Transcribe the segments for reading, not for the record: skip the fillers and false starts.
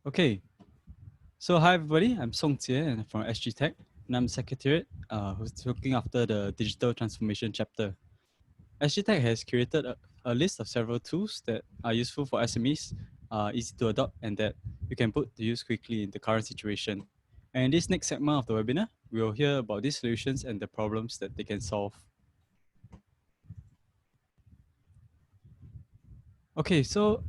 Okay, so hi everybody, I'm Song Jie and from SGTech, and I'm Secretariat who's looking after the digital transformation chapter. SGTech has curated a list of several tools that are useful for SMEs, easy to adopt, and that you can put to use quickly in the current situation. And in this next segment of the webinar, we will hear about these solutions and the problems that they can solve. Okay, so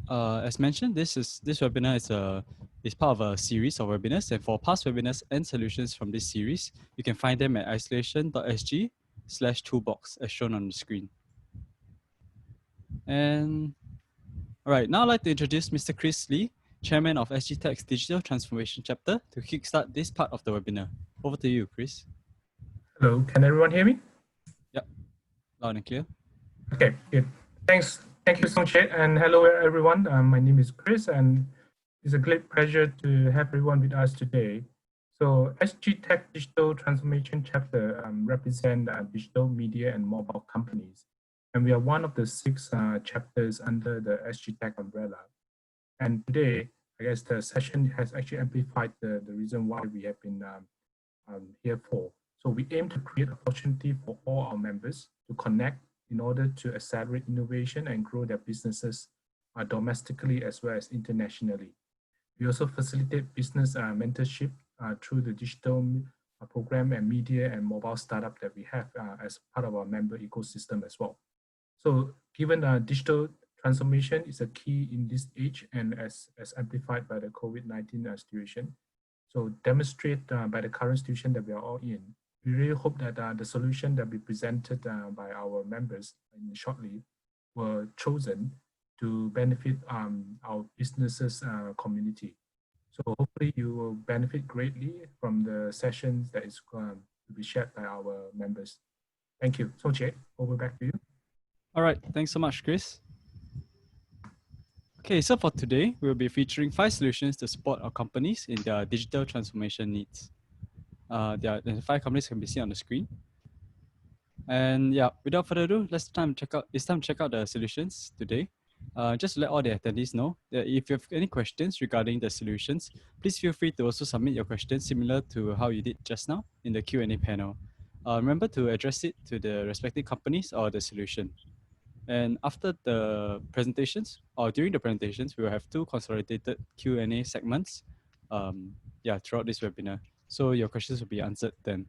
as mentioned, this webinar is part of a series of webinars, and for past webinars and solutions from this series, you can find them at isolation.sg/toolbox as shown on the screen. And all right, now I'd like to introduce Mr. Chris Lee, Chairman of SGTech's Digital Transformation Chapter, to kickstart this part of the webinar. Over to you, Chris. Hello, can everyone hear me? Yep, loud and clear. Okay, good. Thanks. Thank you, Songche, and hello, everyone. My name is Chris, and it's a great pleasure to have everyone with us today. So SGTech Digital Transformation Chapter represents digital media and mobile companies. And we are one of the 6 chapters under the SGTech umbrella. And today, I guess the session has actually amplified the reason why we have been here for. So we aim to create opportunity for all our members to connect in order to accelerate innovation and grow their businesses domestically as well as internationally. We also facilitate business mentorship through the digital program and media and mobile startup that we have as part of our member ecosystem as well. So given digital transformation is a key in this age and as amplified by the COVID-19 situation, so demonstrate by the current situation that we are all in, we really hope that the solution that we presented by our members shortly were chosen to benefit our businesses community. So hopefully you will benefit greatly from the sessions that is going to be shared by our members. Thank you. So Jay, over back to you. All right, thanks so much, Chris. Okay, so for today, we'll be featuring 5 solutions to support our companies in their digital transformation needs. The 5 companies can be seen on the screen. And yeah, without further ado, it's time to check out the solutions today. Just to let all the attendees know that if you have any questions regarding the solutions, please feel free to also submit your questions similar to how you did just now in the Q&A panel. Remember to address it to the respective companies or the solution. And after the presentations, or during the presentations, we will have 2 consolidated Q&A segments throughout this webinar. So your questions will be answered then.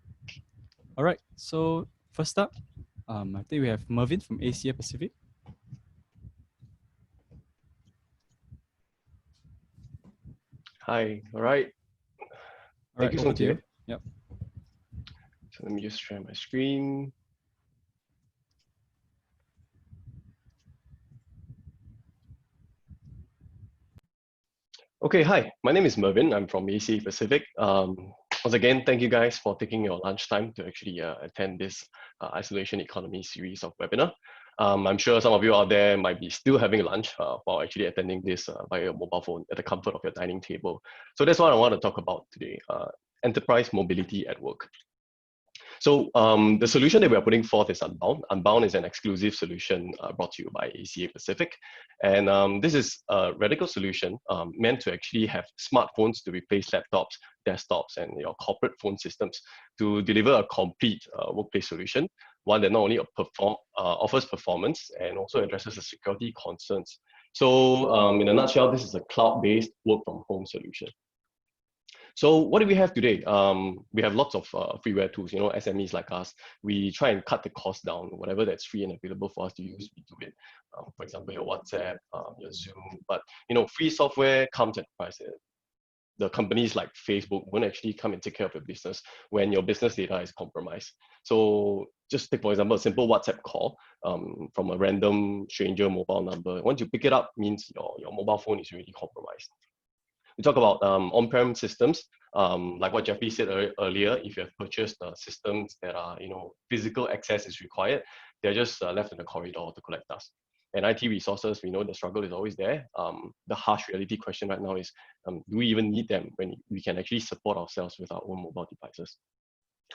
All right, so first up, I think we have Mervin from ACA Pacific. Hi, all right. Thank you so much. Yep. So let me just share my screen. Okay, hi, my name is Mervin. I'm from ACA Pacific. Once again, thank you guys for taking your lunch time to actually attend this isolation economy series of webinar. I'm sure some of you out there might be still having lunch while actually attending this via your mobile phone at the comfort of your dining table. So that's what I want to talk about today, enterprise mobility at work. So the solution that we are putting forth is Unbound. Unbound is an exclusive solution brought to you by ACA Pacific. And this is a radical solution meant to actually have smartphones to replace laptops, desktops, and your corporate phone systems to deliver a complete workplace solution, one that not only offers performance and also addresses the security concerns. So in a nutshell, this is a cloud-based work from home solution. So what do we have today? We have lots of freeware tools. You know, SMEs like us, we try and cut the cost down. Whatever that's free and available for us to use, we do it. For example, your WhatsApp, your Zoom. But you know, free software comes at a price. The companies like Facebook won't actually come and take care of your business when your business data is compromised. So just take, for example, a simple WhatsApp call from a random stranger mobile number. Once you pick it up, means your mobile phone is already compromised. We talk about on-prem systems, like what Jeffrey said earlier. If you have purchased systems that are, physical access is required, they're just left in the corridor to collect dust. And IT resources, we know the struggle is always there. The harsh reality question right now is, do we even need them when we can actually support ourselves with our own mobile devices?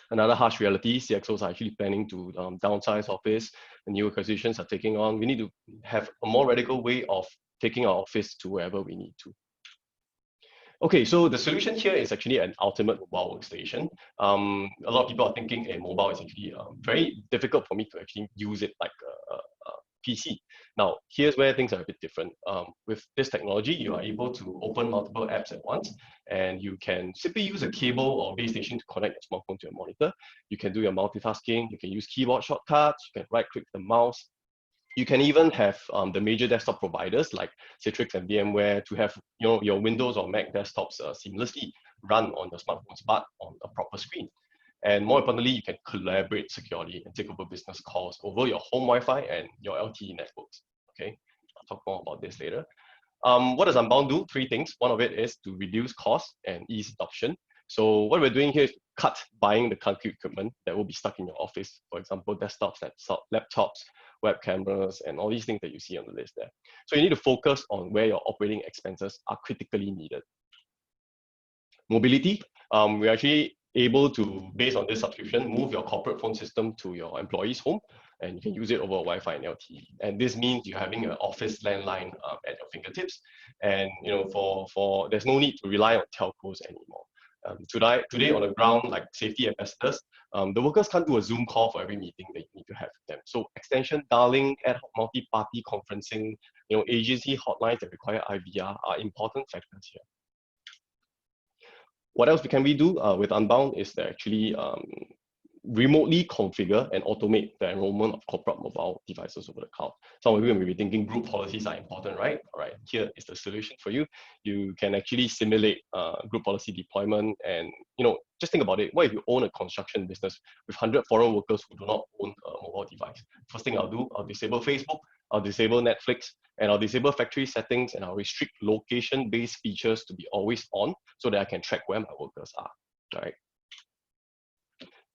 Another harsh reality, CXOs are actually planning to downsize office, and new acquisitions are taking on. We need to have a more radical way of taking our office to wherever we need to. Okay, so the solution here is actually an ultimate mobile workstation. A lot of people are thinking, hey, mobile is actually very difficult for me to actually use it like a PC. Now, here's where things are a bit different. With this technology, you are able to open multiple apps at once, and you can simply use a cable or base station to connect your smartphone to your monitor. You can do your multitasking, you can use keyboard shortcuts, you can right-click the mouse. You can even have the major desktop providers like Citrix and VMware to have your Windows or Mac desktops seamlessly run on your smartphones, but on a proper screen. And more importantly, you can collaborate securely and take over business calls over your home Wi-Fi and your LTE networks. Okay, I'll talk more about this later. What does Unbound do? Three things. One of it is to reduce cost and ease adoption. So what we're doing here is to cut buying the clunky equipment that will be stuck in your office. For example, desktops, laptops, web cameras, and all these things that you see on the list there. So you need to focus on where your operating expenses are critically needed. Mobility, we're actually able to, based on this subscription, move your corporate phone system to your employee's home, and you can use it over Wi-Fi and LTE. And this means you're having an office landline at your fingertips, and there's no need to rely on telcos anymore. Today on the ground, like safety ambassadors, the workers can't do a Zoom call for every meeting that you need to have with them. So extension dialing, ad hoc multi-party conferencing, agency hotlines that require IVR are important factors here. What else can we do with Unbound is to actually remotely configure and automate the enrollment of corporate mobile devices over the cloud. Some of you may be thinking group policies are important, right? All right, here is the solution for you. You can actually simulate group policy deployment, and just think about it. What if you own a construction business with 100 foreign workers who do not own a mobile device? First thing I'll do, I'll disable Facebook, I'll disable Netflix, and I'll disable factory settings, and I'll restrict location-based features to be always on so that I can track where my workers are, all right?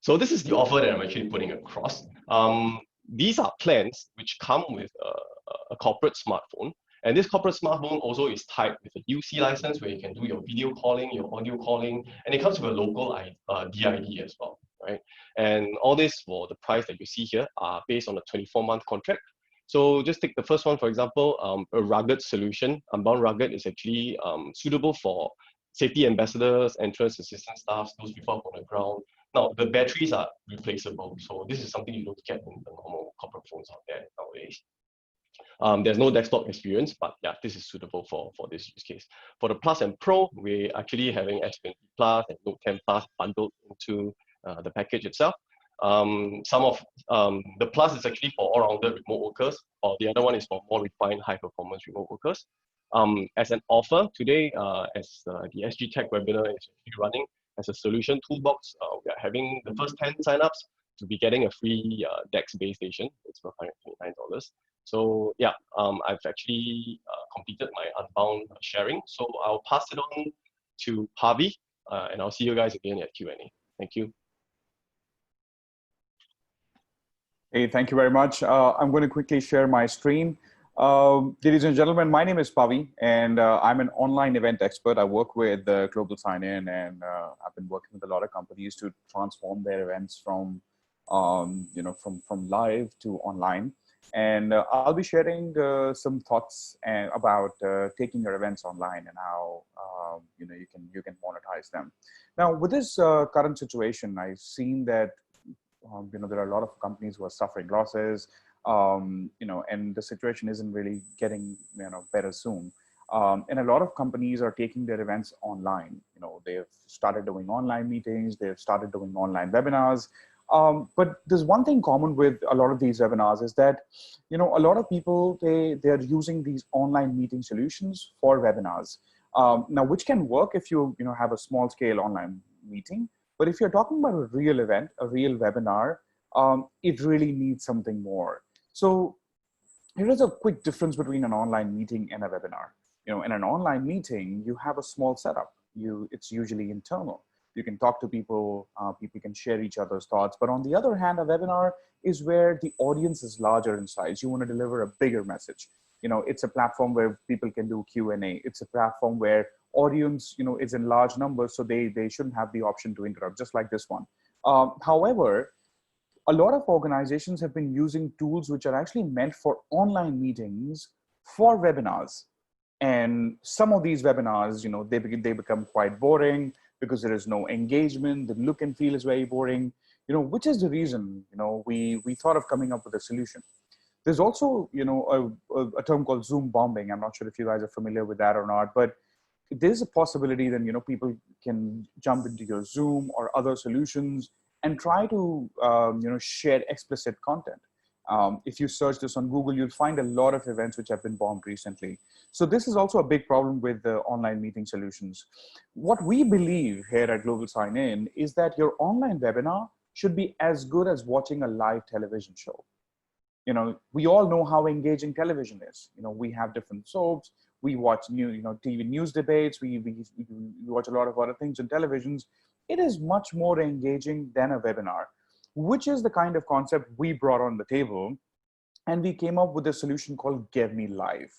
So this is the offer that I'm actually putting across. These are plans which come with a corporate smartphone. And this corporate smartphone also is tied with a UC license where you can do your video calling, your audio calling, and it comes with a local DID as well, right? And all this for the price that you see here are based on a 24-month contract. So just take the first one, for example, a rugged solution. Unbound Rugged is actually suitable for safety ambassadors, entrance assistant staff, those people on the ground. Now, the batteries are replaceable. So this is something you don't get in the normal corporate phones out there nowadays. There's no desktop experience, but yeah, this is suitable for this use case. For the Plus and Pro, we're actually having S20 Plus and Note 10 Plus bundled into the package itself. Some of the Plus is actually for all-rounded remote workers, while the other one is for more refined high-performance remote workers. As an offer today, as the SGTech webinar is actually running, as a solution toolbox, we are having the first 10 signups to be getting a free DeX base station. It's for $129. So yeah, I've actually completed my Unbound sharing. So I'll pass it on to Pavi, and I'll see you guys again at Q&A. Thank you. Hey, thank you very much. I'm going to quickly share my screen. Ladies and gentlemen, my name is Pavi, and I'm an online event expert. I work with Global Sign-In, and I've been working with a lot of companies to transform their events from, from live to online. And I'll be sharing some thoughts about taking your events online and how you can monetize them. Now, with this current situation, I've seen that there are a lot of companies who are suffering losses. And the situation isn't really getting better soon. And a lot of companies are taking their events online. They've started doing online meetings, they've started doing online webinars. But there's one thing common with a lot of these webinars is that, a lot of people, they're using these online meeting solutions for webinars. Now, which can work if you have a small scale online meeting. But if you're talking about a real event, a real webinar, it really needs something more. So here is a quick difference between an online meeting and a webinar. In an online meeting, you have a small setup. It's usually internal. You can talk to people, people can share each other's thoughts. But on the other hand, a webinar is where the audience is larger in size. You want to deliver a bigger message. It's a platform where people can do Q&A. It's a platform where audience, is in large numbers, so they shouldn't have the option to interrupt, just like this one. However, a lot of organizations have been using tools which are actually meant for online meetings for webinars. And some of these webinars, they become quite boring because there is no engagement. The look and feel is very boring, which is the reason, we thought of coming up with a solution. There's also, a term called Zoom bombing. I'm not sure if you guys are familiar with that or not, but there's a possibility that, people can jump into your Zoom or other solutions and try to, share explicit content. If you search this on Google, you'll find a lot of events which have been bombed recently. So this is also a big problem with the online meeting solutions. What we believe here at Global Sign In is that your online webinar should be as good as watching a live television show. We all know how engaging television is. We have different soaps, we watch TV news debates, we watch a lot of other things on televisions. It is much more engaging than a webinar, which is the kind of concept we brought on the table. And we came up with a solution called Give Me Live.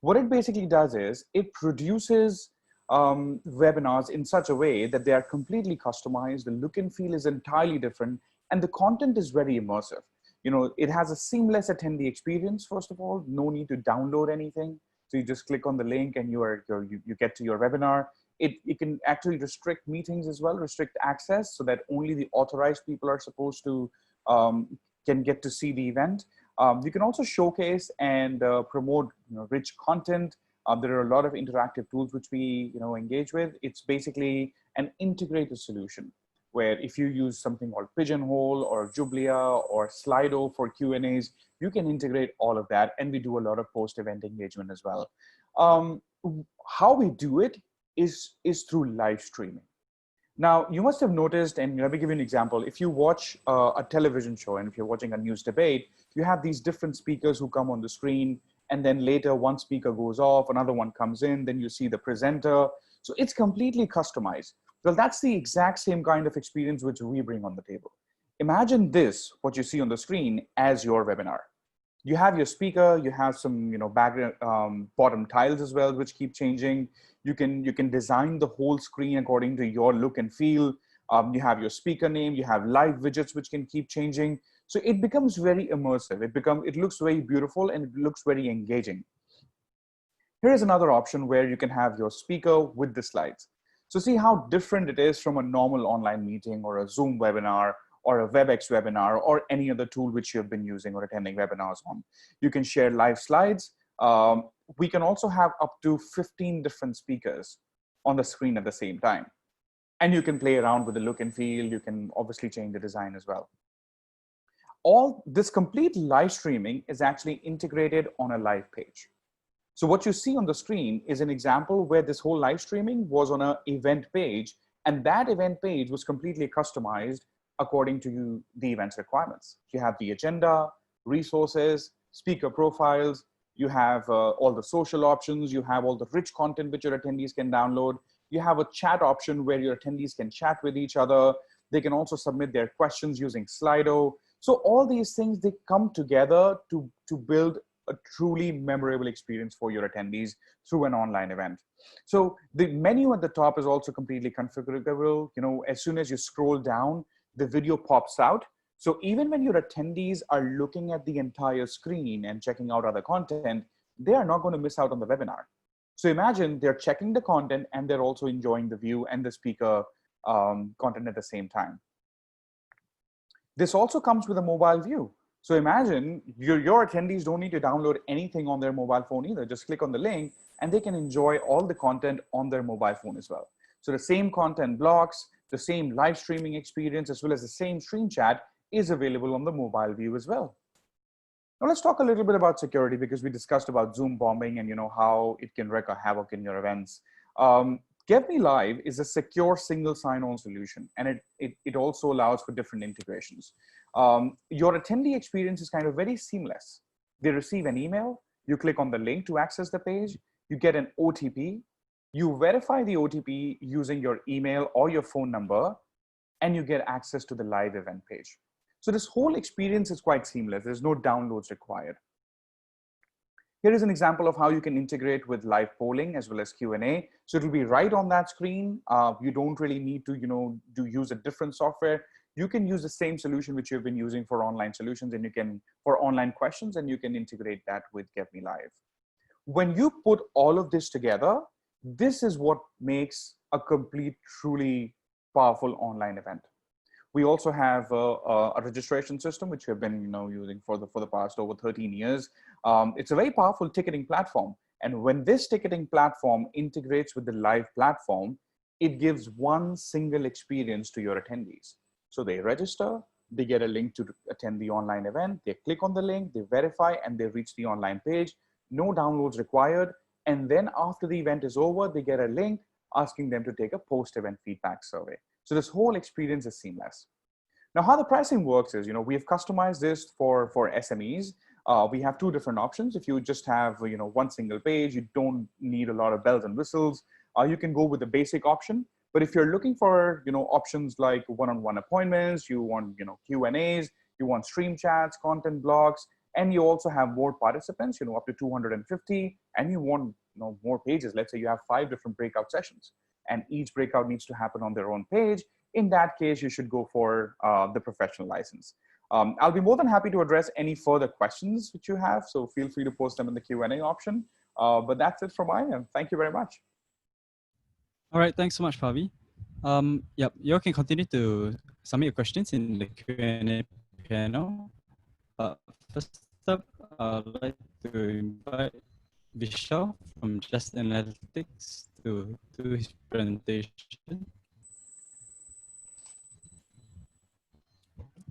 What it basically does is it produces webinars in such a way that they are completely customized. The look and feel is entirely different, and the content is very immersive. It has a seamless attendee experience. First of all, no need to download anything. So you just click on the link and you get to your webinar. It can actually restrict meetings as well, restrict access, so that only the authorized people are supposed to can get to see the event. You can also showcase and promote rich content. There are a lot of interactive tools which we engage with. It's basically an integrated solution, where if you use something called Pigeonhole or Jublia or Slido for Q&As, you can integrate all of that. And we do a lot of post-event engagement as well. How we do it is through live streaming. Now, you must have noticed, and let me give you an example. If you watch a television show, and if you're watching a news debate, you have these different speakers who come on the screen, and then later one speaker goes off, another one comes in, then you see the presenter. So it's completely customized. Well, that's the exact same kind of experience which we bring on the table. Imagine this, what you see on the screen, as your webinar. You have your speaker, you have some background bottom tiles as well, which keep changing. You can design the whole screen according to your look and feel. You have your speaker name, you have live widgets which can keep changing. So it becomes very immersive. It looks very beautiful and it looks very engaging. Here is another option where you can have your speaker with the slides. So see how different it is from a normal online meeting or a Zoom webinar or a WebEx webinar or any other tool which you've been using or attending webinars on. You can share live slides. We can also have up to 15 different speakers on the screen at the same time. And you can play around with the look and feel. You can obviously change the design as well. All this complete live streaming is actually integrated on a LivePage. So what you see on the screen is an example where this whole live streaming was on an event page, and that event page was completely customized according to the event's requirements. You have the agenda, resources, speaker profiles, you have all the social options, you have all the rich content which your attendees can download. You have a chat option where your attendees can chat with each other. They can also submit their questions using Slido. So all these things, they come together to build a truly memorable experience for your attendees through an online event. So the menu at the top is also completely configurable. As soon as you scroll down, the video pops out. So even when your attendees are looking at the entire screen and checking out other content, they are not going to miss out on the webinar. So imagine they're checking the content and they're also enjoying the view and the speaker content at the same time. This also comes with a mobile view. So imagine your attendees don't need to download anything on their mobile phone either. Just click on the link and they can enjoy all the content on their mobile phone as well. So the same content blocks, the same live streaming experience, as well as the same stream chat is available on the mobile view as well. Now let's talk a little bit about security, because we discussed about Zoom bombing and how it can wreak a havoc in your events. Get Me Live is a secure single sign-on solution, and it also allows for different integrations. Your attendee experience is kind of very seamless. They receive an email, you click on the link to access the page, you get an OTP, you verify the OTP using your email or your phone number, and you get access to the live event page. So this whole experience is quite seamless. There's no downloads required. Here is an example of how you can integrate with live polling as well as Q&A. So it'll be right on that screen. You don't really need to, use a different software. You can use the same solution which you've been using for online solutions, and for online questions, and you can integrate that with Get Me Live. When you put all of this together, this is what makes a complete, truly powerful online event. We also have a registration system, which we've been using for the past over 13 years. It's a very powerful ticketing platform. And when this ticketing platform integrates with the live platform, it gives one single experience to your attendees. So they register, they get a link to attend the online event, they click on the link, they verify, and they reach the online page. No downloads required. And then after the event is over, they get a link asking them to take a post-event feedback survey. So this whole experience is seamless. Now, how the pricing works is, we have customized this for SMEs. We have two different options. If you just have, one single page, you don't need a lot of bells and whistles. You can go with the basic option. But if you're looking for, options like one-on-one appointments, you want, Q&As, you want stream chats, content blogs, and you also have more participants, up to 250, and you want, more pages. Let's say you have 5 different breakout sessions, and each breakout needs to happen on their own page. In that case, you should go for the professional license. I'll be more than happy to address any further questions which you have, so feel free to post them in the Q&A option. But that's it from my end. Thank you very much. All right, thanks so much, Pavi. Yep, you all can continue to submit your questions in the Q&A panel. First up, I'd like to invite Vishal from Just Analytics to do his presentation.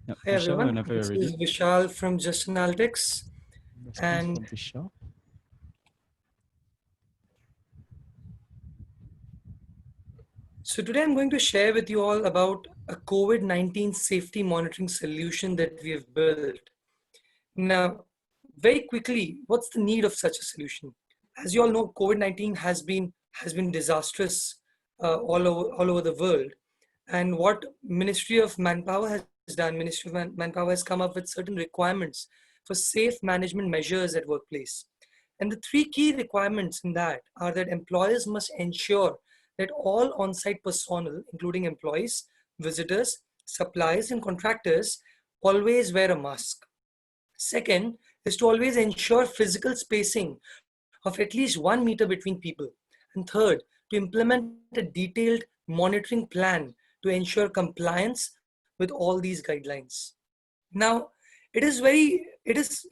Yep, Hi Vishal, everyone, whenever this you're ready. is Vishal from Just Analytics. And Vishal. so today I'm going to share with you all about a COVID-19 safety monitoring solution that we have built. Now, very quickly, what's the need of such a solution? As you all know, COVID-19 has been disastrous all over the world. And what Ministry of Manpower has done, Ministry of Manpower has come up with certain requirements for safe management measures at workplace. And the 3 key requirements in that are that employers must ensure that all on-site personnel, including employees, visitors, suppliers, and contractors, always wear a mask. Second is to always ensure physical spacing of at least 1 meter between people. And third, to implement a detailed monitoring plan to ensure compliance with all these guidelines. Now, it is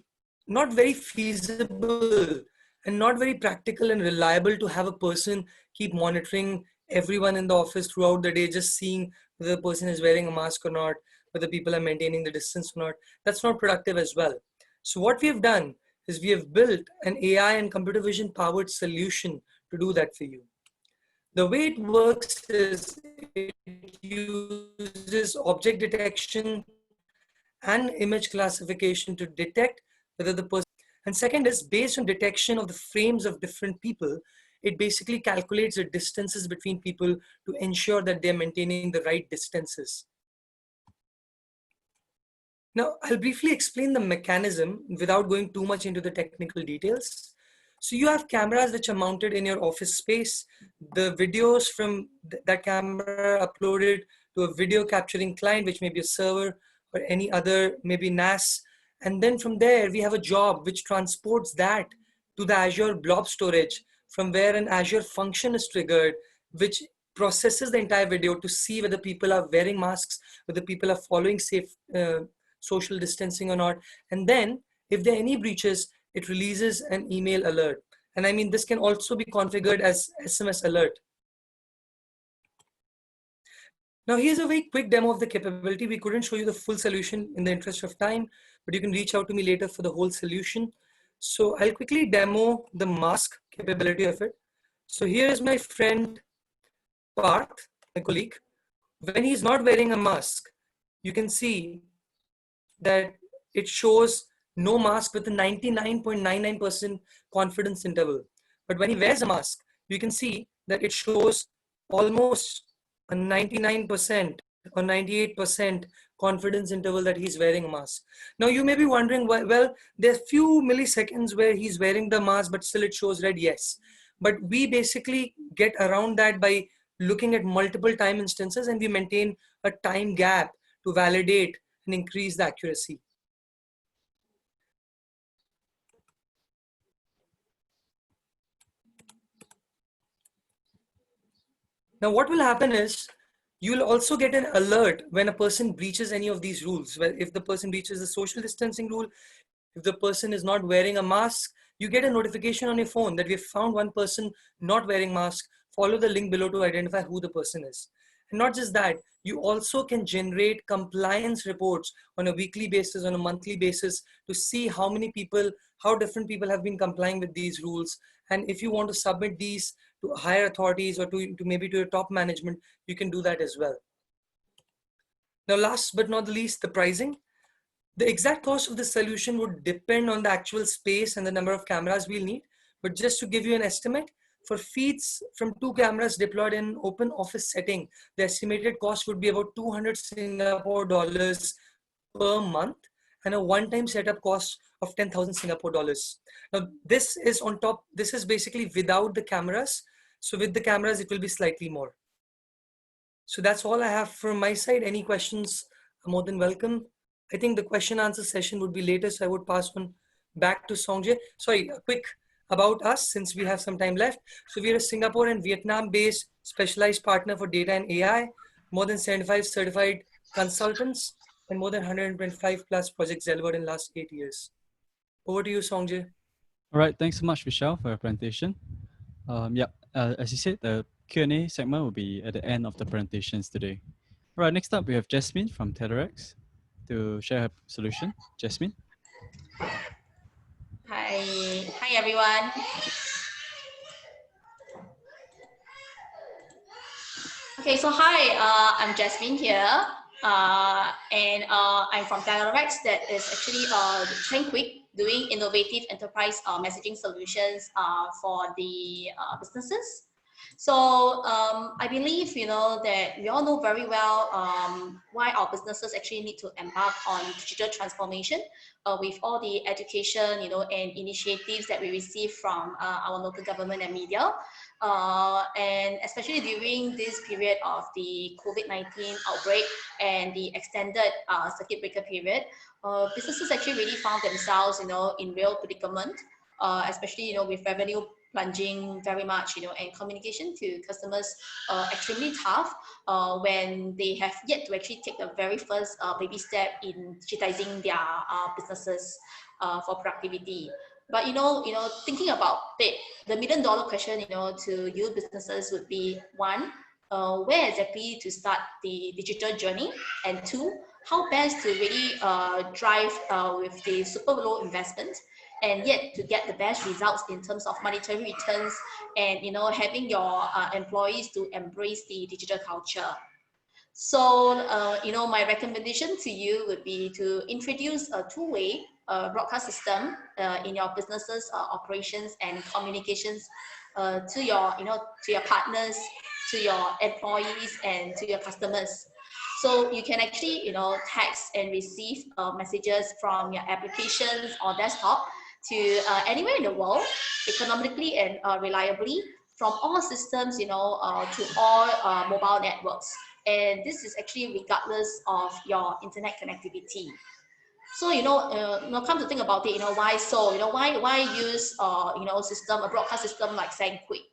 not very feasible and not very practical and reliable to have a person keep monitoring everyone in the office throughout the day, just seeing whether the person is wearing a mask or not, whether people are maintaining the distance or not. That's not productive as well. So what we have done is we have built an AI and computer vision powered solution to do that for you. The way it works is it uses object detection and image classification to detect whether the person, and second is based on detection of the frames of different people, it basically calculates the distances between people to ensure that they're maintaining the right distances. Now, I'll briefly explain the mechanism without going too much into the technical details. So you have cameras which are mounted in your office space. The videos from that camera are uploaded to a video capturing client, which may be a server or any other, maybe NAS. And then from there, we have a job which transports that to the Azure blob storage, from where an Azure function is triggered, which processes the entire video to see whether people are wearing masks, whether people are following safe social distancing or not. And then if there are any breaches, it releases an email alert. And I mean, this can also be configured as SMS alert. Now here's a very quick demo of the capability. We couldn't show you the full solution in the interest of time, but you can reach out to me later for the whole solution. So I'll quickly demo the mask capability of it. So here's my friend Parth, my colleague. When he's not wearing a mask, you can see that it shows no mask with a 99.99% confidence interval. But when he wears a mask, you can see that it shows almost a 99% or 98% confidence interval that he's wearing a mask. Now you may be wondering, well, there's few milliseconds where he's wearing the mask, but still it shows red, yes. But we basically get around that by looking at multiple time instances, and we maintain a time gap to validate and increase the accuracy. Now, what will happen is you'll also get an alert when a person breaches any of these rules. Well, if the person breaches the social distancing rule, if the person is not wearing a mask, you get a notification on your phone that we have found one person not wearing mask. Follow the link below to identify who the person is. And not just that, you also can generate compliance reports on a weekly basis, on a monthly basis, to see how many people, how different people have been complying with these rules. And if you want to submit these to higher authorities or to maybe to your top management, you can do that as well. Now, last but not the least, the pricing. The exact cost of the solution would depend on the actual space and the number of cameras we'll need. But just to give you an estimate, for feeds from 2 cameras deployed in an open office setting, the estimated cost would be about 200 Singapore dollars per month, and a one-time setup cost of 10,000 Singapore dollars. Now, this is on top, this is basically without the cameras. So with the cameras, it will be slightly more. So that's all I have from my side. Any questions are more than welcome. I think the question answer session would be later, so I would pass on back to Songjay. Sorry, a quick about us since we have some time left. So we are a Singapore and Vietnam based specialized partner for data and AI, more than 75 certified consultants, and more than 125 plus projects delivered in the last 8 years. Over to you, Songjay. All right, thanks so much, Vishal, for your presentation. As you said, the Q&A segment will be at the end of the presentations today. All right, next up, we have Jasmine from TEDx to share her solution. Jasmine. Hi everyone. Okay, so hi, I'm Jasmine here, and I'm from TEDx. That is actually sendQuick, doing innovative enterprise messaging solutions for the businesses. So I believe, that we all know very well why our businesses actually need to embark on digital transformation with all the education, and initiatives that we receive from our local government and media. And especially during this period of the COVID-19 outbreak and the extended circuit breaker period, businesses actually really found themselves, in real predicament, especially, with revenue plunging very much, and communication to customers extremely tough when they have yet to actually take the very first baby step in digitizing their businesses for productivity. But thinking about it, the $1 million question, to you businesses would be, one, where exactly to start the digital journey, and two, how best to really drive with the super low investment, and yet to get the best results in terms of monetary returns, and having your employees to embrace the digital culture. So my recommendation to you would be to introduce a two-way broadcast system in your businesses operations and communications to your partners, to your employees, and to your customers. So you can actually text and receive messages from your applications or desktop to anywhere in the world, economically and reliably, from all systems, to all mobile networks. And this is actually regardless of your internet connectivity. So come to think about it, why so? Why use a broadcast system like sendQuick?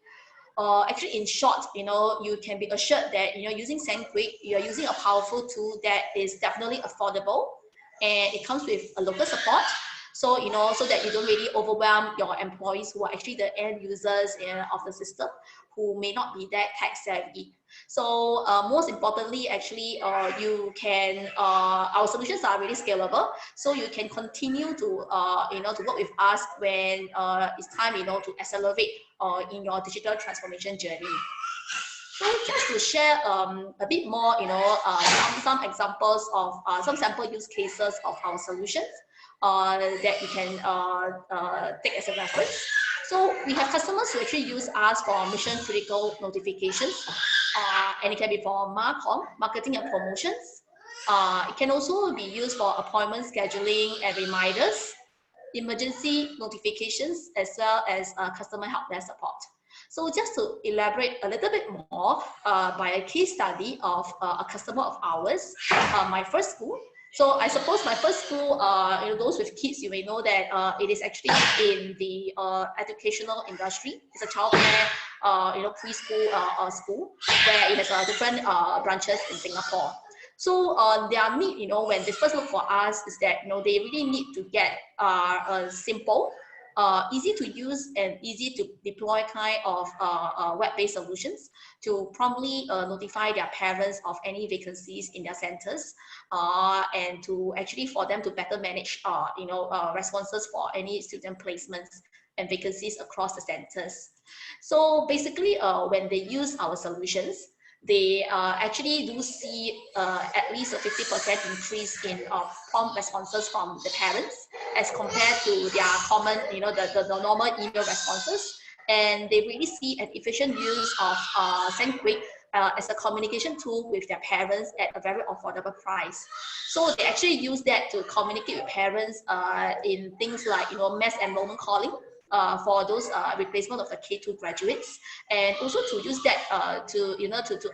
Actually, in short, you can be assured that using sendQuick, you're using a powerful tool that is definitely affordable, and it comes with a local support. So so that you don't really overwhelm your employees who are actually the end users of the system, who may not be that tech savvy. So most importantly, actually, you can our solutions are really scalable, so you can continue to to work with us when it's time to accelerate in your digital transformation journey. So just to share a bit more, some examples of some sample use cases of our solutions that you can take as a reference. So we have customers who actually use us for mission critical notifications, and it can be for MarCom, marketing and promotions. It can also be used for appointment scheduling and reminders, emergency notifications, as well as customer help desk support. So just to elaborate a little bit more by a case study of a customer of ours, my first school, So I suppose my first school, those with kids, you may know that it is actually in the educational industry. It's a childcare, preschool school where it has different branches in Singapore. So their need, when they first look for us, is that they really need to get a simple, easy to use and easy to deploy kind of web-based solutions to promptly notify their parents of any vacancies in their centers, and to actually for them to better manage responses for any student placements and vacancies across the centers. So basically, when they use our solutions, they actually do see at least a 50% increase in prompt responses from the parents as compared to their common, the normal email responses. And they really see an efficient use of sendQuick as a communication tool with their parents at a very affordable price. So they actually use that to communicate with parents in things like, mass enrollment calling, for those replacement of the K2 graduates, and also to use that to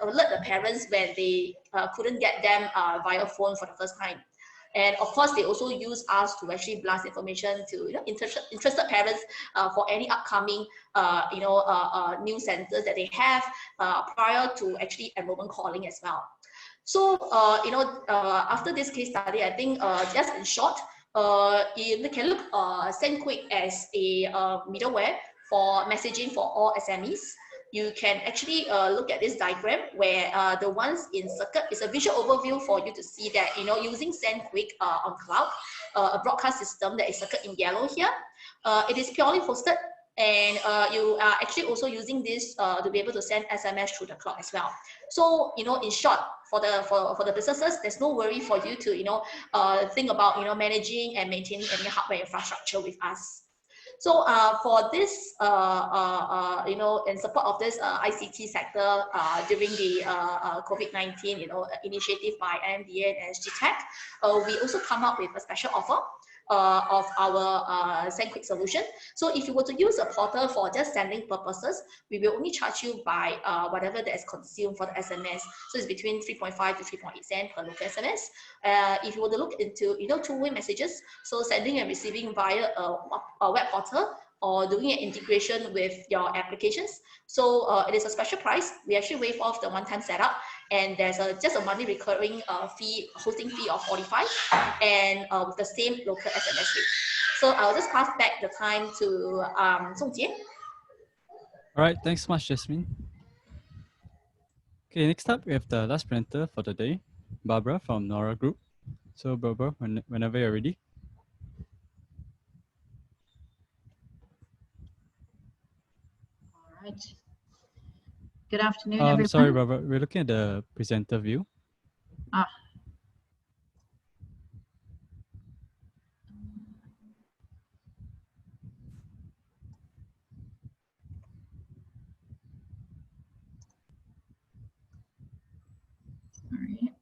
alert the parents when they couldn't get them via phone for the first time. And of course, they also use us to actually blast information to interested parents for any upcoming new centers that they have prior to actually enrollment calling as well. So after this case study, I think just in short, you can look sendQuick as a middleware for messaging for all SMEs. You can actually look at this diagram where the ones in circle is a visual overview for you to see that, using sendQuick on cloud, a broadcast system that is circled in yellow here. It is purely hosted, and you are actually also using this to be able to send SMS through the cloud as well. So, in short, for the businesses, there's no worry for you to, think about, managing and maintaining any hardware infrastructure with us. So for this, in support of this ICT sector during the COVID-19, initiative by NMDA and SGTech, we also come up with a special offer of our sendQuick solution. So if you were to use a portal for just sending purposes, we will only charge you by whatever that is consumed for the SMS. So it's between 3.5 to 3.8 cents per local SMS. If you were to look into two-way messages, so sending and receiving via a web portal, or doing an integration with your applications. So it is a special price. We actually waive off the one-time setup, and there's just a monthly recurring hosting fee of 45, and with the same local SMS rate. So I'll just pass back the time to Song Jie. All right, thanks so much, Jasmine. Okay, next up, we have the last presenter for the day, Barbara from Nora Group. So Barbara, whenever you're ready. All right. Good afternoon, everyone. Sorry, Barbara, we're looking at the presenter view. Ah. All right.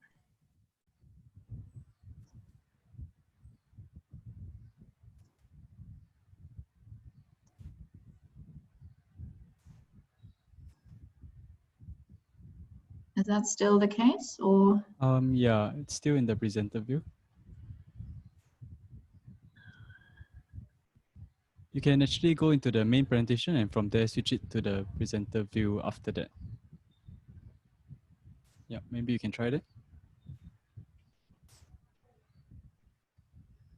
Is that still the case, or? Yeah, it's still in the presenter view. You can actually go into the main presentation and from there switch it to the presenter view after that. Yeah, maybe you can try that.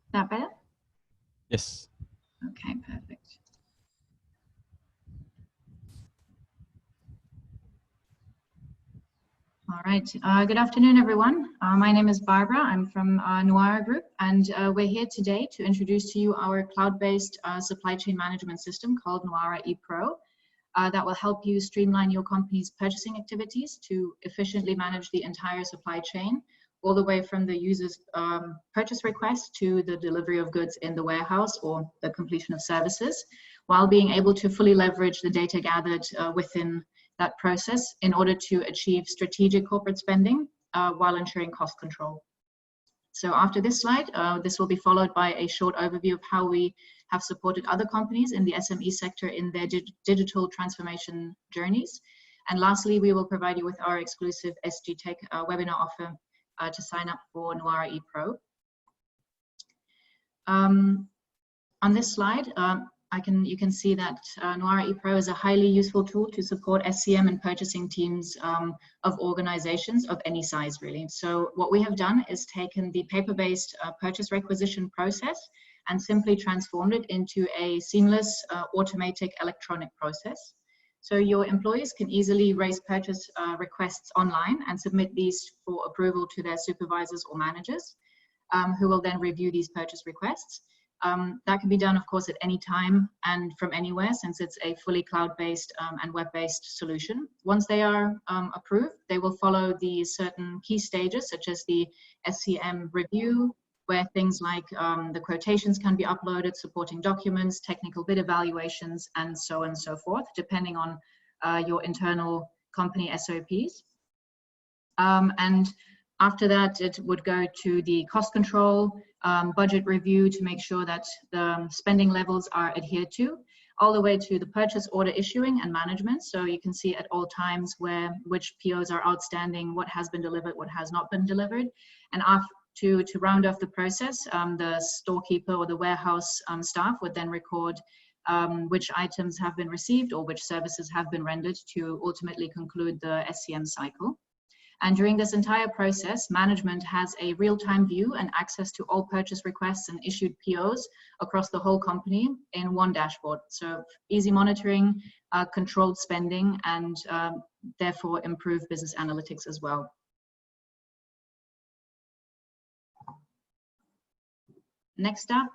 Is that better? Yes. Okay, perfect. All right. Good afternoon, everyone. My name is Barbara. I'm from Noara Group, and we're here today to introduce to you our cloud-based supply chain management system called Noara ePro that will help you streamline your company's purchasing activities to efficiently manage the entire supply chain, all the way from the user's purchase request to the delivery of goods in the warehouse or the completion of services, while being able to fully leverage the data gathered within that process in order to achieve strategic corporate spending while ensuring cost control. So after this slide, this will be followed by a short overview of how we have supported other companies in the SME sector in their digital transformation journeys. And lastly, we will provide you with our exclusive SGTech webinar offer to sign up for Noara ePro. On this slide, you can see that Nuara ePro is a highly useful tool to support SCM and purchasing teams of organizations of any size, really. So what we have done is taken the paper-based purchase requisition process and simply transformed it into a seamless automatic electronic process. So your employees can easily raise purchase requests online and submit these for approval to their supervisors or managers, who will then review these purchase requests. That can be done, of course, at any time and from anywhere, since it's a fully cloud-based and web-based solution. Once they are approved, they will follow the certain key stages, such as the SCM review, where things like the quotations can be uploaded, supporting documents, technical bid evaluations, and so on and so forth, depending on your internal company SOPs. And after that, it would go to the cost control, budget review to make sure that the spending levels are adhered to, all the way to the purchase order issuing and management. So you can see at all times which POs are outstanding, what has been delivered, what has not been delivered. And to round off the process, the storekeeper or the warehouse staff would then record which items have been received or which services have been rendered to ultimately conclude the SCM cycle. And during this entire process, management has a real-time view and access to all purchase requests and issued POs across the whole company in one dashboard. So easy monitoring, controlled spending, and therefore improved business analytics as well. Next up,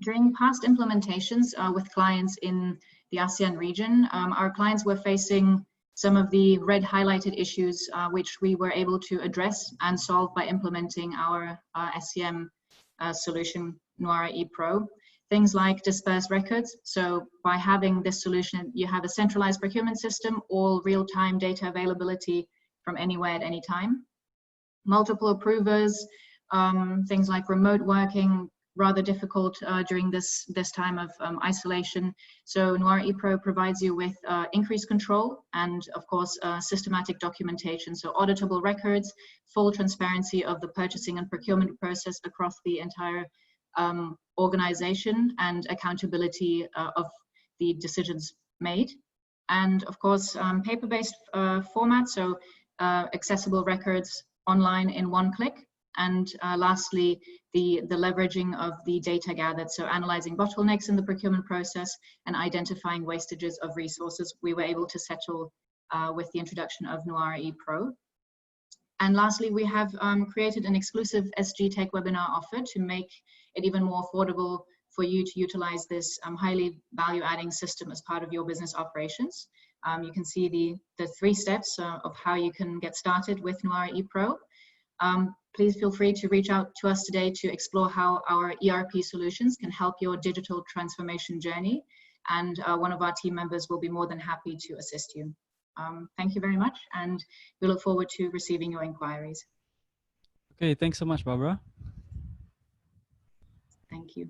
during past implementations with clients in the ASEAN region, our clients were facing some of the red highlighted issues which we were able to address and solve by implementing our SCM solution, Nuara ePro. Things like dispersed records. So by having this solution, you have a centralized procurement system, all real-time data availability from anywhere at any time. Multiple approvers, things like remote working, rather difficult during this time of isolation. So Nuara ePro provides you with increased control and, of course, systematic documentation. So auditable records, full transparency of the purchasing and procurement process across the entire organization, and accountability of the decisions made. And, of course, paper-based format, so accessible records online in one click. And lastly, the leveraging of the data gathered, so analyzing bottlenecks in the procurement process and identifying wastages of resources, we were able to settle with the introduction of Nuara ePro. And lastly, we have created an exclusive SGTech webinar offer to make it even more affordable for you to utilize this highly value-adding system as part of your business operations. You can see the 3 steps of how you can get started with Nuara ePro. Please feel free to reach out to us today to explore how our ERP solutions can help your digital transformation journey. And one of our team members will be more than happy to assist you. Thank you very much, and we look forward to receiving your inquiries. Okay, thanks so much, Barbara. Thank you.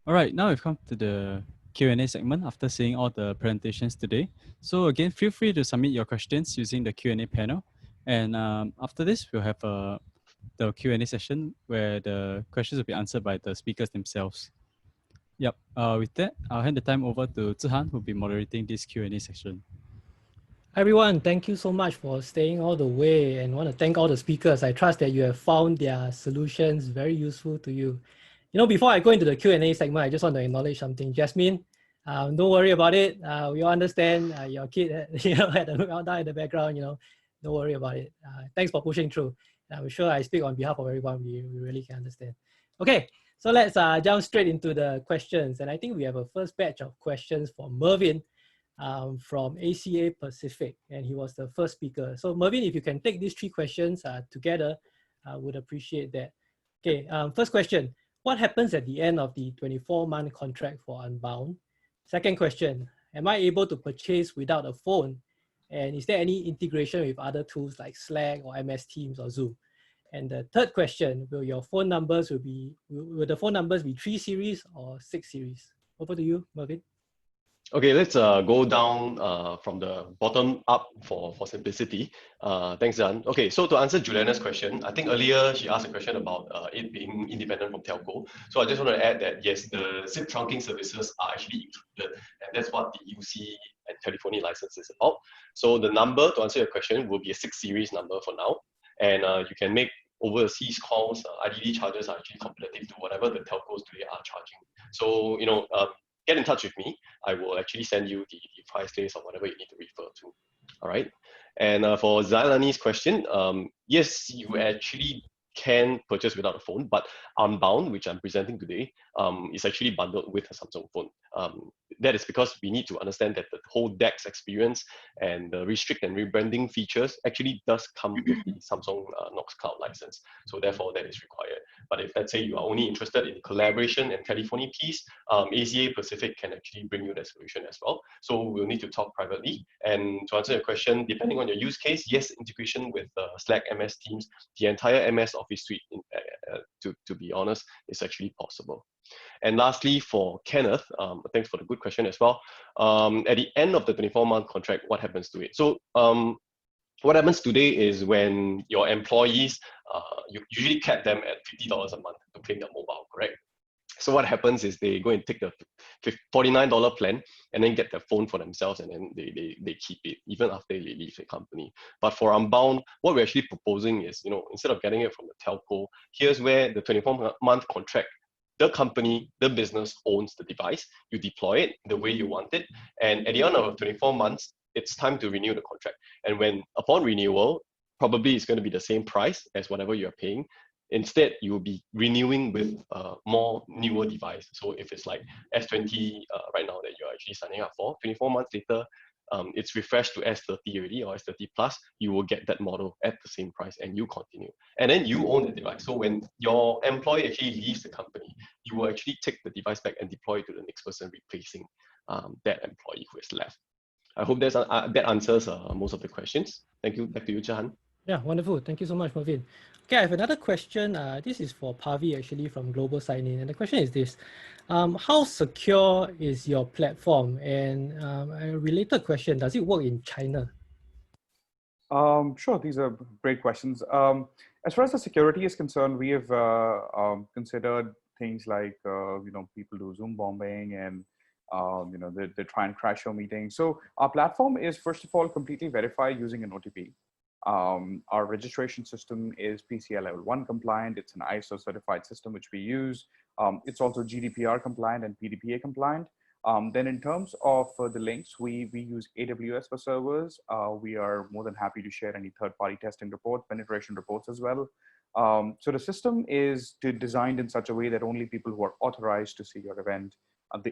All right, now we've come to the Q&A segment after seeing all the presentations today. So again, feel free to submit your questions using the Q&A panel. And after this, we'll have the Q&A session where the questions will be answered by the speakers themselves. Yep, with that, I'll hand the time over to Zihan, who will be moderating this Q&A session. Hi everyone, thank you so much for staying all the way, and want to thank all the speakers. I trust that you have found their solutions very useful to you. You know, before I go into the Q&A segment, I just want to acknowledge something. Jasmine, don't worry about it. We all understand your kid had a meltdown in the background, don't worry about it. Thanks for pushing through. I'm sure I speak on behalf of everyone. We really can understand. Okay, so let's jump straight into the questions. And I think we have a first batch of questions from Mervin from ACA Pacific, and he was the first speaker. So Mervin, if you can take these 3 questions together, I would appreciate that. Okay, first question. What happens at the end of the 24-month contract for Unbound? Second question, am I able to purchase without a phone? And is there any integration with other tools like Slack or MS Teams or Zoom? And the third question, will the phone numbers be 3 series or 6 series? Over to you, Mervin. Okay, let's go down from the bottom up for simplicity. Thanks, Jan. Okay, so to answer Juliana's question, I think earlier she asked a question about it being independent from telco. So I just want to add that yes, the SIP trunking services are actually included, and that's what the UC and telephony license is about. So the number, to answer your question, will be a 6 series number for now, and you can make overseas calls. IDD charges are actually competitive to whatever the telcos today are charging. So get in touch with me. I will actually send you the price list or whatever you need to refer to. All right. And for Zailani's question, yes, you actually can purchase without a phone, but Unbound, which I'm presenting today, is actually bundled with a Samsung phone. That is because we need to understand that the whole DeX experience and the restrict and rebranding features actually does come with the Samsung Knox Cloud license. So therefore, that is required. But if let's say you are only interested in collaboration and telephony piece, ACA Pacific can actually bring you that solution as well. So we'll need to talk privately. And to answer your question, depending on your use case, yes, integration with Slack, MS Teams, the entire MS Office suite, to be honest, is actually possible. And lastly, for Kenneth, thanks for the good question as well. At the end of the 24-month contract, what happens to it? So what happens today is when your employees, you usually cap them at $50 a month to claim their mobile, correct? So what happens is they go and take the $49 plan and then get their phone for themselves, and then they keep it even after they leave the company. But for Unbound, what we're actually proposing is, instead of getting it from the telco, here's where the 24-month contract, the company, the business owns the device. You deploy it the way you want it, and at the end of 24 months, it's time to renew the contract. And when upon renewal, probably it's going to be the same price as whatever you're paying. Instead, you will be renewing with more newer device. So if it's like S20 right now that you're actually signing up for, 24 months later, it's refreshed to S30 already or S30 plus, you will get that model at the same price and you continue. And then you own the device. So when your employee actually leaves the company, you will actually take the device back and deploy it to the next person replacing that employee who is left. I hope that answers most of the questions. Thank you. Back to you, Jahan. Yeah, wonderful. Thank you so much, Marvin. Okay, I have another question. This is for Pavi actually from Global Sign-In. And the question is this: how secure is your platform? And a related question, does it work in China? Sure, these are great questions. As far as the security is concerned, we have considered things like, people do Zoom bombing and, they try and crash your meetings. So our platform is, first of all, completely verified using an OTP. Our registration system is PCI level 1 compliant. It's an ISO certified system which we use. It's also GDPR compliant and PDPA compliant. Then in terms of the links, we use AWS for servers. We are more than happy to share any third-party testing reports, penetration reports as well. So the system is designed in such a way that only people who are authorized to see your event,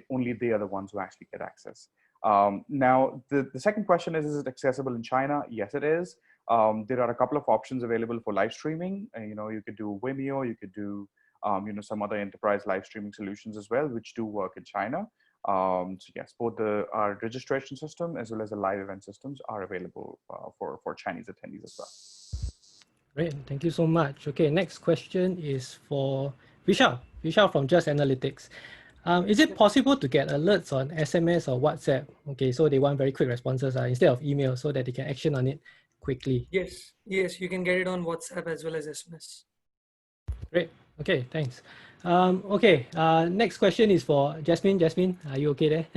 only they are the ones who actually get access. Now, the second question is it accessible in China? Yes, it is. There are a couple of options available for live streaming. You could do Vimeo, you could do some other enterprise live streaming solutions as well, which do work in China. So yes, both our registration system as well as the live event systems are available for Chinese attendees as well. Great, thank you so much. Okay, next question is for Vishal from Just Analytics. Is it possible to get alerts on SMS or WhatsApp? Okay, so they want very quick responses instead of email so that they can action on it quickly. Yes, you can get it on WhatsApp as well as SMS. Great. Okay, thanks. Next question is for Jasmine. Jasmine, are you okay there?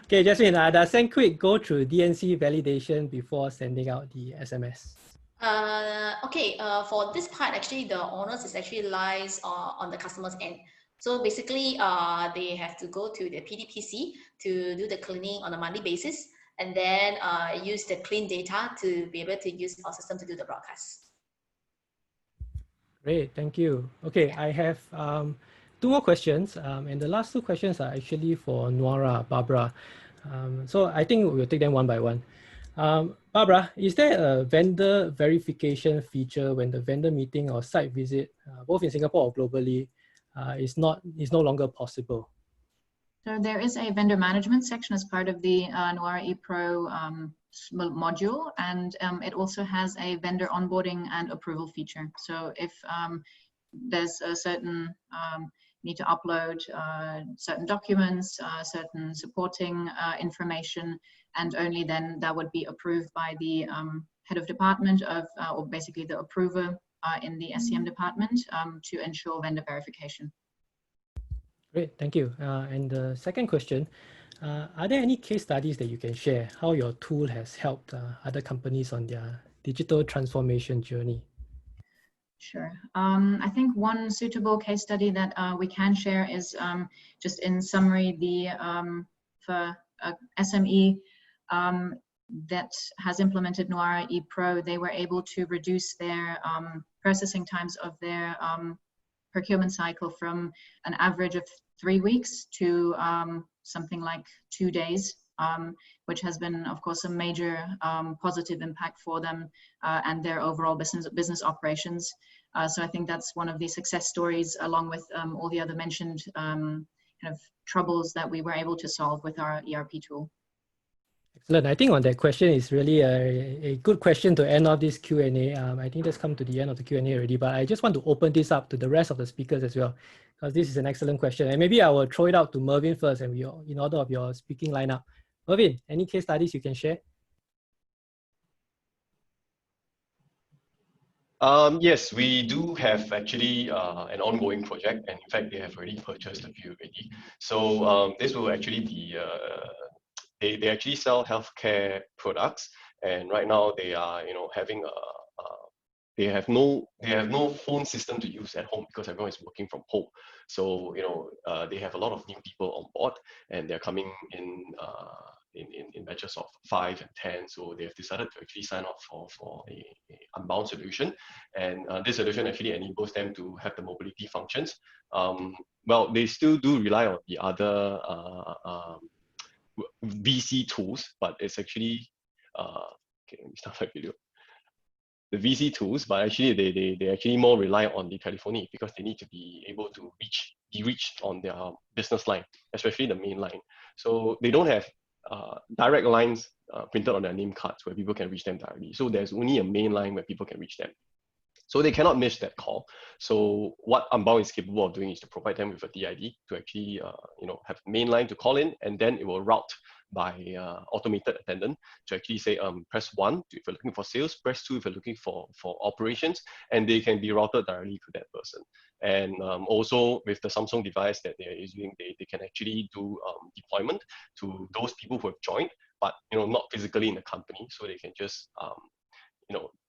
Okay, Jasmine, does sendQuick go through DNC validation before sending out the SMS? For this part, actually, the onus is actually lies on the customer's end. So basically, they have to go to the PDPC to do the cleaning on a monthly basis, and then use the clean data to be able to use our system to do the broadcast. Great, thank you. Okay, I have 2 more questions, and the last 2 questions are actually for Nuara, Barbara. So I think we'll take them one by one. Barbara, is there a vendor verification feature when the vendor meeting or site visit, both in Singapore or globally, is no longer possible? So there is a vendor management section as part of the Nuara ePro module, and it also has a vendor onboarding and approval feature. So if there's a certain need to upload certain documents, certain supporting information, and only then that would be approved by the head of department of, or basically the approver in the SCM department to ensure vendor verification. Great, thank you. And the second question, are there any case studies that you can share how your tool has helped other companies on their digital transformation journey? Sure. I think one suitable case study that we can share is just in summary, for SME that has implemented Nuara ePro, they were able to reduce their processing times of their procurement cycle from an average of 3 weeks to something like 2 days, which has been, of course, a major positive impact for them and their overall business operations. So I think that's one of the success stories, along with all the other mentioned kind of troubles that we were able to solve with our ERP tool. Excellent. I think on that question is really a good question to end off this Q&A. I think that's come to the end of the Q&A already, but I just want to open this up to the rest of the speakers as well, because this is an excellent question. And maybe I will throw it out to Mervyn first, and in order of your speaking lineup. Mervyn, any case studies you can share? Yes, we do have actually an ongoing project, and in fact, they have already purchased a few already. So this will actually be, they actually sell healthcare products, and right now they are, having they have no phone system to use at home because everyone is working from home. So they have a lot of new people on board, and they're coming in batches of 5 and 10. So they have decided to actually sign up for a unbound solution, and this solution actually enables them to have the mobility functions. Well, they still do rely on the other VC tools, but it's actually okay, let me start my video. The VC tools, but actually they actually more rely on the telephony because they need to be able to be reached on their business line, especially the main line. So they don't have direct lines printed on their name cards where people can reach them directly. So there's only a main line where people can reach them. So they cannot miss that call. So what Unbound is capable of doing is to provide them with a DID to actually have a main line to call in, and then it will route by automated attendant to actually say press 1 if you're looking for sales, press 2 if you're looking for operations, and they can be routed directly to that person. And also with the Samsung device that they are using, they can actually do deployment to those people who have joined, but not physically in the company, so they can just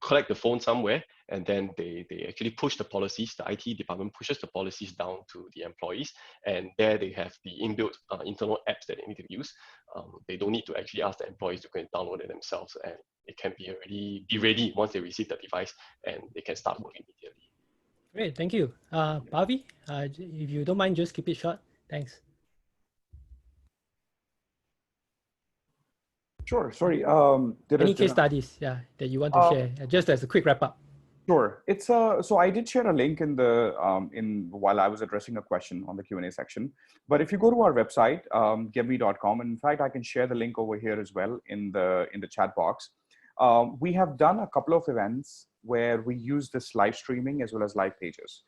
collect the phone somewhere, and then they actually push the policies. The IT department pushes the policies down to the employees, and there they have the inbuilt internal apps that they need to use. They don't need to actually ask the employees to go and download it themselves, and it can be ready once they receive the device, and they can start working immediately. Great, thank you. Bhavi, if you don't mind, just keep it short. Thanks. Sure, sorry. Any case studies, that you want to share, just as a quick wrap up? Sure. It's so I did share a link in the while I was addressing a question on the Q&A section. But if you go to our website, gemvi.com, and in fact I can share the link over here as well in the chat box. We have done a couple of events where we use this live streaming as well as live pages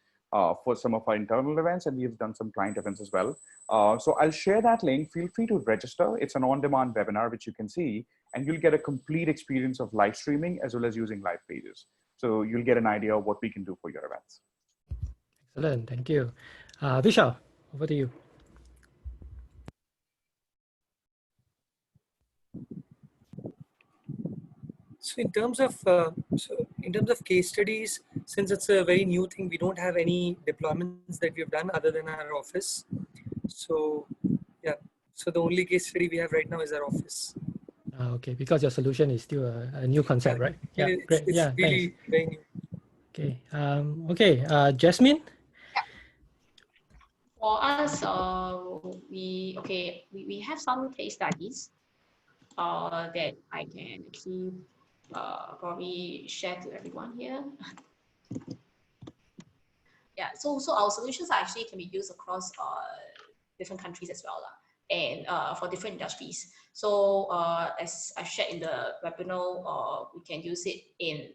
for some of our internal events, and we've done some client events as well. So I'll share that link. Feel free to register. It's an on-demand webinar, which you can see, and you'll get a complete experience of live streaming as well as using live pages. So you'll get an idea of what we can do for your events. Excellent, thank you. Vishal, over to you. So in terms of case studies, since it's a very new thing, we don't have any deployments that we've done other than our office. So yeah, so the only case study we have right now is our office. Okay, because your solution is still a new concept, right? Yeah, great. It's really very new. Okay. Jasmine. For us, we have some case studies that I can actually probably share to everyone here. Yeah, so our solutions actually can be used across different countries as well, and for different industries. So as I shared in the webinar, we can use it in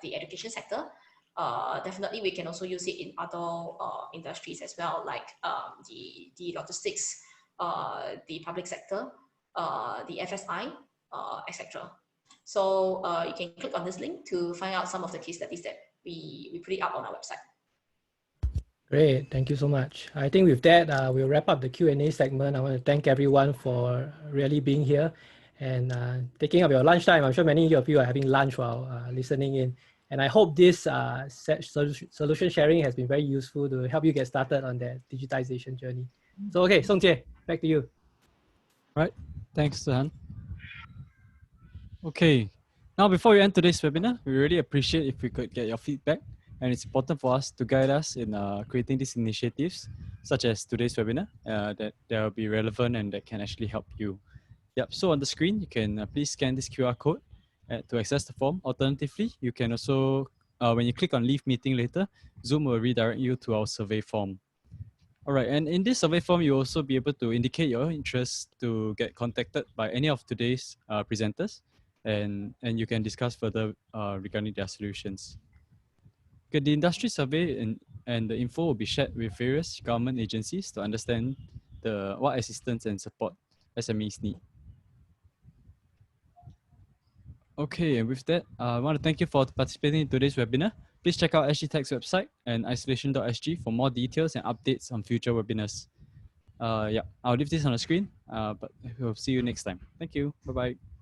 the education sector. definitely we can also use it in other industries as well, like the logistics, the public sector, the FSI, etc. So you can click on this link to find out some of the case studies that we put it up on our website. Great, thank you so much. I think with that, we'll wrap up the Q&A segment. I want to thank everyone for really being here and taking up your lunchtime. I'm sure many of you are having lunch while listening in. And I hope this solution sharing has been very useful to help you get started on that digitization journey. So, okay, Song Jie, back to you. Right, thanks, Han. Okay, now before we end today's webinar, we really appreciate if we could get your feedback, and it's important for us to guide us in creating these initiatives, such as today's webinar, that will be relevant and that can actually help you. Yep, so on the screen, you can please scan this QR code to access the form. Alternatively, you can also, when you click on Leave Meeting later, Zoom will redirect you to our survey form. All right, and in this survey form, you'll also be able to indicate your interest to get contacted by any of today's presenters, and you can discuss further regarding their solutions. Okay, the industry survey and the info will be shared with various government agencies to understand what assistance and support SMEs need. Okay, and with that, I want to thank you for participating in today's webinar. Please check out SGTech's website and isolation.sg for more details and updates on future webinars. Yeah, I'll leave this on the screen, but we'll see you next time. Thank you. Bye-bye.